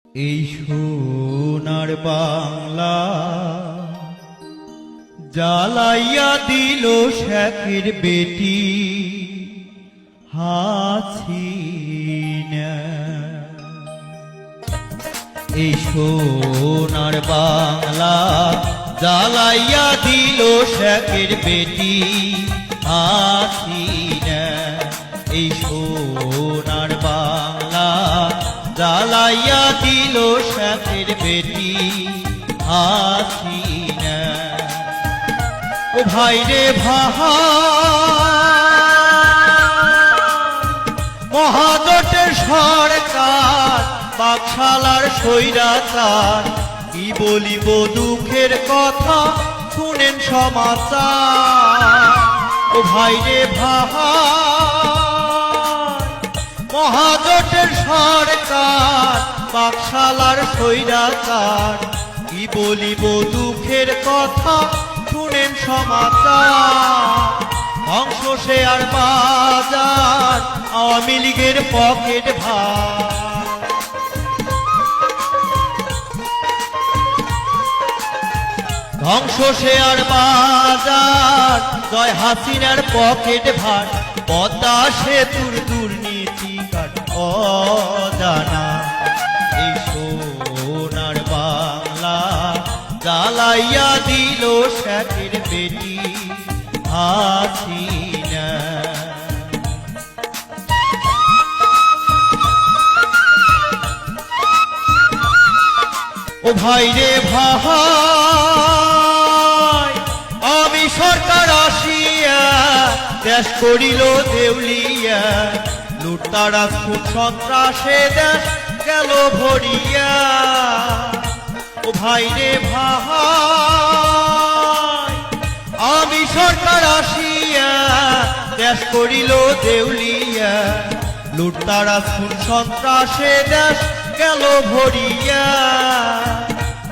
এই সোনার বাংলা জ্বালাইয়া দিল শেখের বেটি হাসিনা। এই সোনার বাংলা জ্বালাইয়া দিল শেখের বেটি হাসিনা। এই সোনার বাংলা জ্বালাইয়া দিল শেখের বেটি হাসিনা। ও ভাই রে মহাজোটের সরকার বাকশালার স্বৈরাচার, কি বলিব দুঃখের কথা শুনেন সমাচার। ও ভাই রে মহাজোটের সরকার বাকশালার স্বৈরাচার, কি বলিব দুঃখের কথা শুনেন সমাচার। ধ্বংস শেয়ার বাজার আওয়ামী লীগের পকেট ভার, ধ্বংস শেয়ার বাজার জয় হাসিনার পকেট ভার। পদ্মা সেতুর দুর্নীতি কাট অজানা। এই সোনার বাংলা জ্বালাইয়া দিল শেখের বেটি হাসিনা। ও ভাই রে আমি সরকার আসিয়া দেশ করিল দেউলিয়া। লুটতারা খুন সন্ত্রাসে দেশ গেল ভরিয়া। ও ভাই রে আমি সরকার আসিয়া দেশ করিল দেউলিয়া। লুটতারা খুন সন্ত্রাসে দেশ গেল ভরিয়া।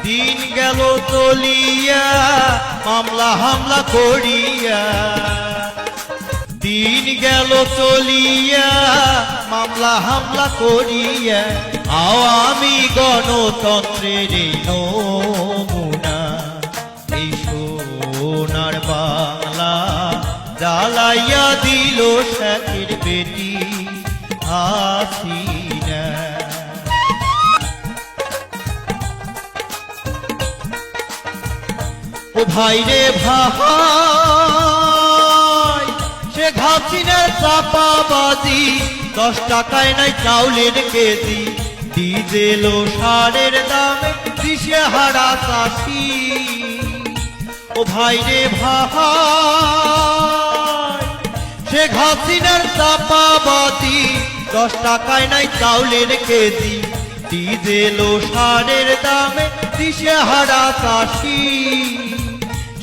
দিন গেল চলিয়া মামলা হামলা করিয়া। দিন গেল চলিয়া মামলা হামলা করিয়া। আওয়ামী গণতন্ত্রের এই নমুনা। এই সোনার বাংলা জ্বালাইয়া দিল শেখের বেটি হাসিনা। ও ভাই রে শেখ হাসিনার চাপাবাজি, 10 টাকায় নাই চাউলের কেজি। ডিজেল ও সারের দামে দিশেহারা চাষি। ও ভাই রে শেখ হাসিনার চাপাবাজি, 10 টাকায় নাই চাউলের কেজি। ডিজেল ও সারের দামে দিশেহারা চাষি।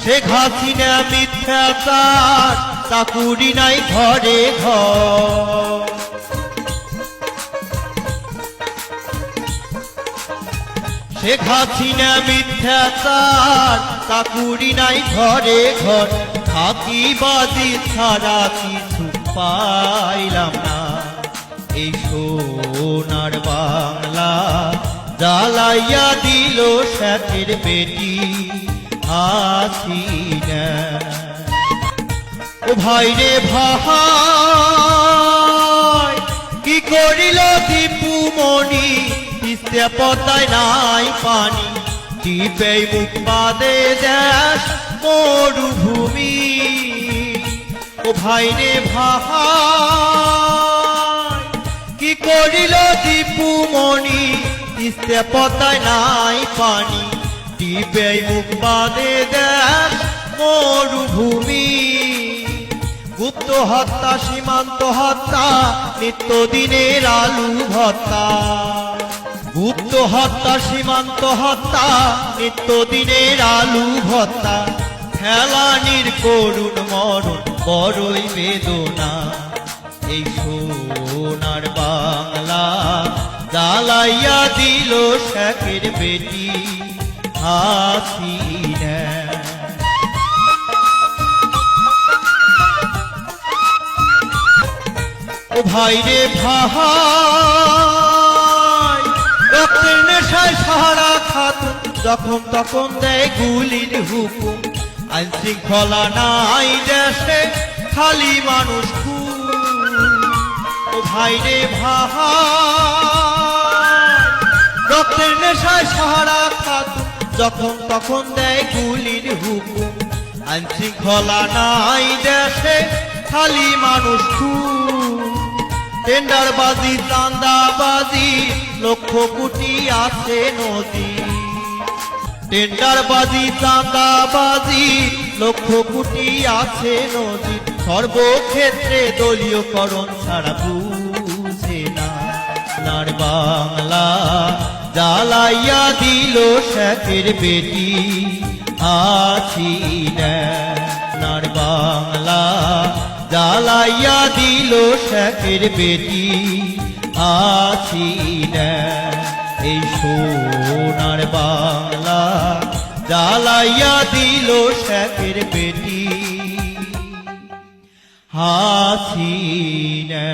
শেখ হাসিনা মিথ্যাচার, চাকুরি নাই ঘরে ঘর। শেখ হাসিনা মিথ্যাচার, চাকুরি নাই ঘরে ঘর। ফাঁকিবাজি ছাড়া কিছু পাইলাম না। এই সোনার বাংলা জ্বালাইয়া দিল শেখের বেটি হাসিনা। ও ভাই রে কি করিল দীপু মনি, তিস্তা পদ্মায় নাই পানি। টিপে মুখ বাদে দেশ মরুভূমি। ও ভাই রে কি করিল দীপু মনি, তিস্তা পদ্মায় নাই পানি। টিপে মুখ বাদে দেশ মরুভূমি। গুপ্ত হত্যা সীমান্ত হত্যা নিত্যদিনের আলু ভত্তা। গুপ্ত হত্যা সীমান্ত হত্যা নিত্যদিনের আলু ভত্তা। ফেলানির করুণ মরণ বড়ই বেদনা। এই সোনার বাংলা জ্বালাইয়া দিল শেখের বেটি হাসিনা। ও ভাই রে রক্তের নেশায় সাহারা খাতুন যখন তখন দেয় গুলির হুকুম আইন শৃঙ্খলা নাই দেশে খালি মানুষ খুন ও ভাই রে ভাই রক্তের নেশায় সাহারা খাতুন যখন তখন দেয় গুলির হুকুম আইন শৃঙ্খলা নাই দেশে খালি মানুষ খুন টেন্ডারবাজি চাঁদাবাজি লক্ষ কোটি আছে নদী টেন্ডারবাজি চাঁদাবাজি লক্ষ কোটি আছে নদী সর্বক্ষেত্রে দলীয়করণ ছাড়া বুঝে না সোনার বাংলা জ্বালাইয়া দিল শেখের বেটি আছি না সোনার বাংলা জ্বালাইয়া দিল শেখের বেটি আছি না এই সোনার বাংলা জ্বালাইয়া দিল শেখের বেটি আছি না।